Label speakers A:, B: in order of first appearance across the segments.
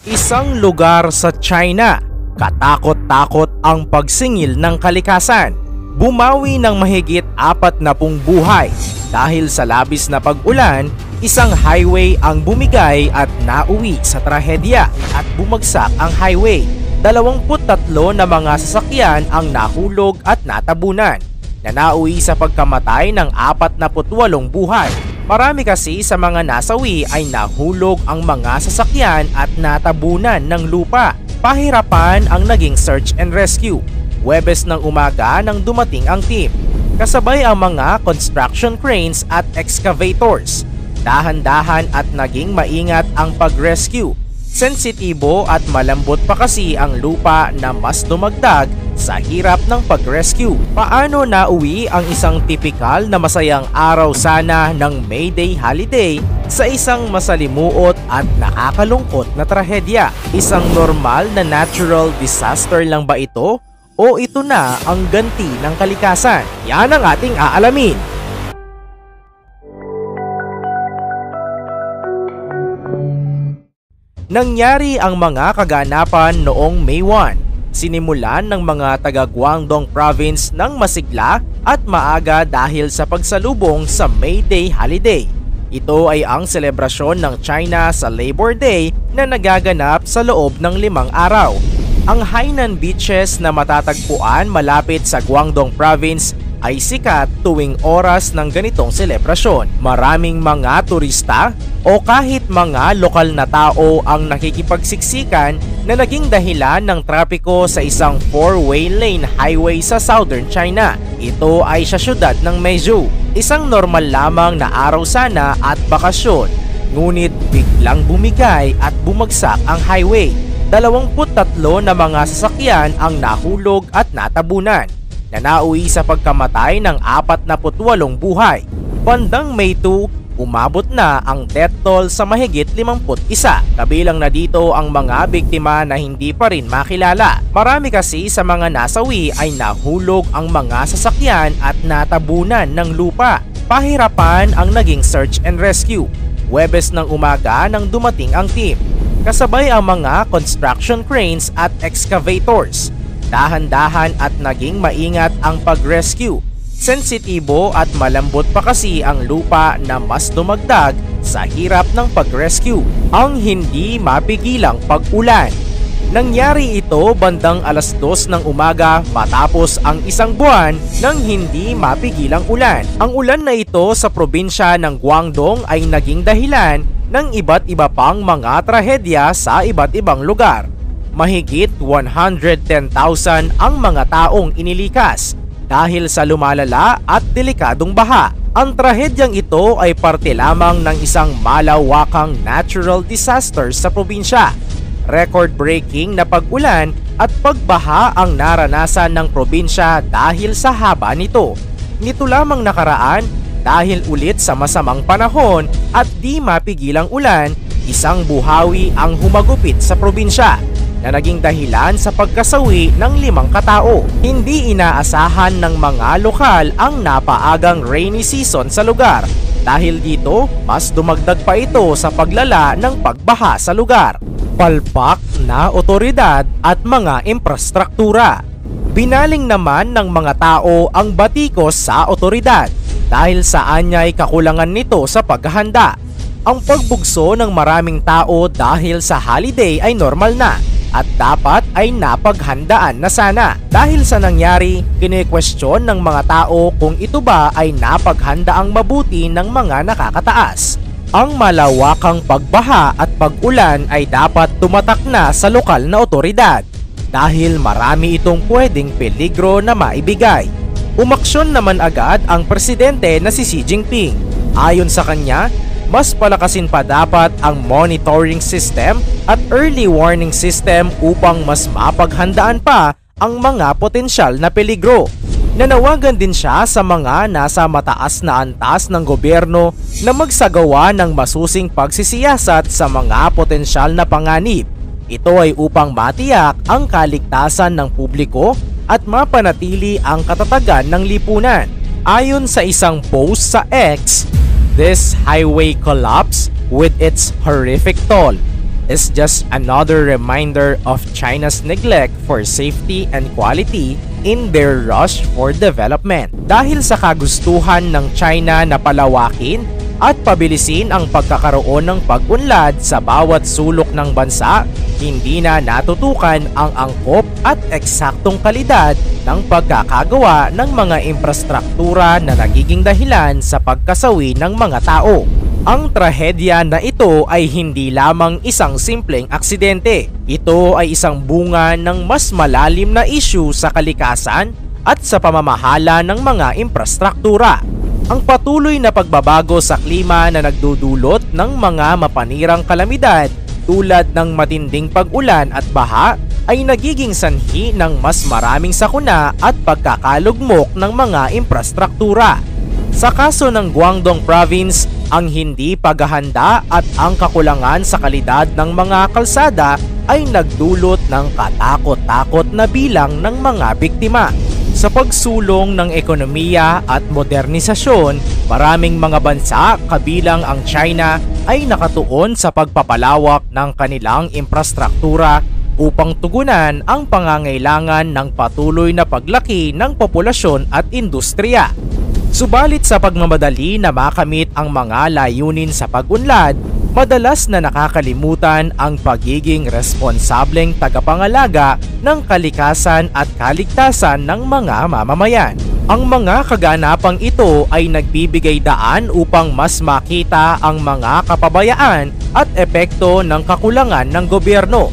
A: Isang lugar sa China, katakot-takot ang pagsingil ng kalikasan. Bumawi ng mahigit 40 buhay dahil sa labis na pag-ulan, isang highway ang bumigay at nauwi sa trahedya at bumagsak ang highway. 23 na mga sasakyan ang nahulog at natabunan na nauwi sa pagkamatay ng 48 buhay. Marami kasi sa mga nasawi ay nahulog ang mga sasakyan at natabunan ng lupa. Pahirapan ang naging search and rescue. Huwebes ng umaga nang dumating ang team, kasabay ang mga construction cranes at excavators. Dahan-dahan at naging maingat ang pag-rescue. Sensitibo at malambot pa kasi ang lupa na mas dumagdag sa hirap ng pag-rescue. Paano nauwi ang isang tipikal na masayang araw sana ng May Day holiday sa isang masalimuot at nakakalungkot na trahedya? Isang normal na natural disaster lang ba ito? O ito na ang ganti ng kalikasan? Yan ang ating aalamin. Nangyari ang mga kaganapan noong May 1. Sinimulan ng mga taga Guangdong Province ng masigla at maaga dahil sa pagsalubong sa May Day holiday. Ito ay ang selebrasyon ng China sa Labor Day na nagaganap sa loob ng 5 araw. Ang Hainan Beaches na matatagpuan malapit sa Guangdong Province ay sikat tuwing oras ng ganitong selebrasyon. Maraming mga turista o kahit mga lokal na tao ang nakikipagsiksikan na naging dahilan ng trapiko sa isang 4-way lane highway sa southern China. Ito ay sa syudad ng Meizu. Isang normal lamang na araw sana at bakasyon. Ngunit biglang bumigay at bumagsak ang highway. 23 na mga sasakyan ang nahulog at natabunan na nauwi sa pagkamatay ng 48 buhay. Bandang May 2, umabot na ang death toll sa mahigit 51. Kabilang na dito ang mga biktima na hindi pa rin makilala. Marami kasi sa mga nasawi ay nahulog ang mga sasakyan at natabunan ng lupa. Pahirapan ang naging search and rescue. Huwebes ng umaga nang dumating ang team, kasabay ang mga construction cranes at excavators. Dahan-dahan at naging maingat ang pag-rescue. Sensitibo at malambot pa kasi ang lupa na mas dumagdag sa hirap ng pag-rescue. Ang hindi mapigilang pag-ulan. Nangyari ito bandang 2:00 ng umaga matapos ang isang buwan ng hindi mapigilang ulan. Ang ulan na ito sa probinsya ng Guangdong ay naging dahilan ng iba't iba pang mga trahedya sa iba't ibang lugar. Mahigit 110,000 ang mga taong inilikas dahil sa lumalala at delikadong baha. Ang trahedyang ito ay parte lamang ng isang malawakang natural disaster sa probinsya. Record-breaking na pag-ulan at pagbaha ang naranasan ng probinsya dahil sa haba nito. Nito lamang nakaraan, dahil ulit sa masamang panahon at di mapigilang ulan, isang buhawi ang humagupit sa probinsya na naging dahilan sa pagkasawi ng 5 katao. Hindi inaasahan ng mga lokal ang napaagang rainy season sa lugar. Dahil dito, mas dumagdag pa ito sa paglala ng pagbaha sa lugar. Palpak na otoridad at mga infrastruktura. Binaling naman ng mga tao ang batikos sa otoridad dahil sa anyay kakulangan nito sa paghahanda. Ang pagbugso ng maraming tao dahil sa holiday ay normal na at dapat ay napaghandaan na sana. Dahil sa nangyari, kine-question ng mga tao kung ito ba ay napaghandaang mabuti ng mga nakakataas. Ang malawakang pagbaha at pag-ulan ay dapat tumatak na sa lokal na otoridad dahil marami itong pwedeng peligro na maibigay. Umaksyon naman agad ang presidente na si Xi Jinping. Ayon sa kanya, mas palakasin pa dapat ang monitoring system at early warning system upang mas mapaghandaan pa ang mga potensyal na peligro. Nanawagan din siya sa mga nasa mataas na antas ng gobyerno na magsagawa ng masusing pagsisiyasat sa mga potensyal na panganib. Ito ay upang matiyak ang kaligtasan ng publiko at mapanatili ang katatagan ng lipunan. Ayon sa isang post sa X, this highway collapse with its horrific toll is just another reminder of China's neglect for safety and quality in their rush for development. Dahil sa kagustuhan ng China na palawakin at pabilisin ang pagkakaroon ng pag-unlad sa bawat sulok ng bansa, hindi na natutukan ang angkop at eksaktong kalidad ng pagkakagawa ng mga infrastruktura na nagiging dahilan sa pagkasawi ng mga tao. Ang trahedya na ito ay hindi lamang isang simpleng aksidente. Ito ay isang bunga ng mas malalim na issue sa kalikasan at sa pamamahala ng mga infrastruktura. Ang patuloy na pagbabago sa klima na nagdudulot ng mga mapanirang kalamidad tulad ng matinding pag-ulan at baha ay nagiging sanhi ng mas maraming sakuna at pagkakalugmok ng mga infrastruktura. Sa kaso ng Guangdong Province, ang hindi paghahanda at ang kakulangan sa kalidad ng mga kalsada ay nagdulot ng katakot-takot na bilang ng mga biktima. Sa pagsulong ng ekonomiya at modernisasyon, maraming mga bansa kabilang ang China ay nakatuon sa pagpapalawak ng kanilang infrastruktura upang tugunan ang pangangailangan ng patuloy na paglaki ng populasyon at industriya. Subalit sa pagmamadali na makamit ang mga layunin sa pag-unlad, madalas na nakakalimutan ang pagiging responsableng tagapangalaga ng kalikasan at kaligtasan ng mga mamamayan. Ang mga kaganapang ito ay nagbibigay daan upang mas makita ang mga kapabayaan at epekto ng kakulangan ng gobyerno.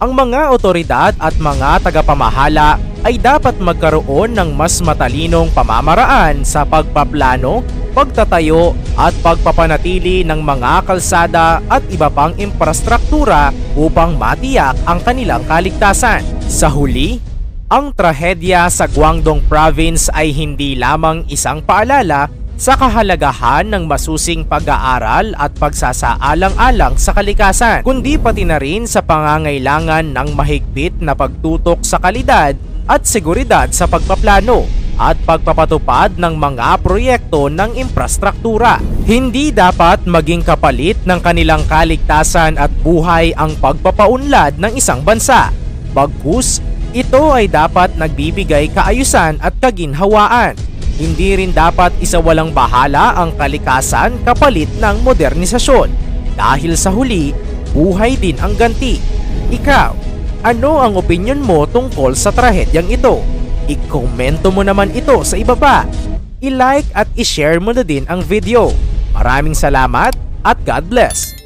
A: Ang mga otoridad at mga tagapamahala ay dapat magkaroon ng mas matalinong pamamaraan sa pagpaplano, pagtatayo at pagpapanatili ng mga kalsada at iba pang infrastruktura upang matiyak ang kanilang kaligtasan. Sa huli, ang trahedya sa Guangdong Province ay hindi lamang isang paalala sa kahalagahan ng masusing pag-aaral at pagsasaalang-alang sa kalikasan, kundi pati na rin sa pangangailangan ng mahigpit na pagtutok sa kalidad at seguridad sa pagpaplano at pagpapatupad ng mga proyekto ng infrastruktura. Hindi dapat maging kapalit ng kanilang kaligtasan at buhay ang pagpapaunlad ng isang bansa. Bagkus, ito ay dapat nagbibigay kaayusan at kaginhawaan. Hindi rin dapat isawalang bahala ang kalikasan kapalit ng modernisasyon. Dahil sa huli, buhay din ang ganti. Ikaw, ano ang opinyon mo tungkol sa trahedyang ito? I-komento mo naman ito sa ibaba. I-like at i-share mo na din ang video. Maraming salamat at God bless!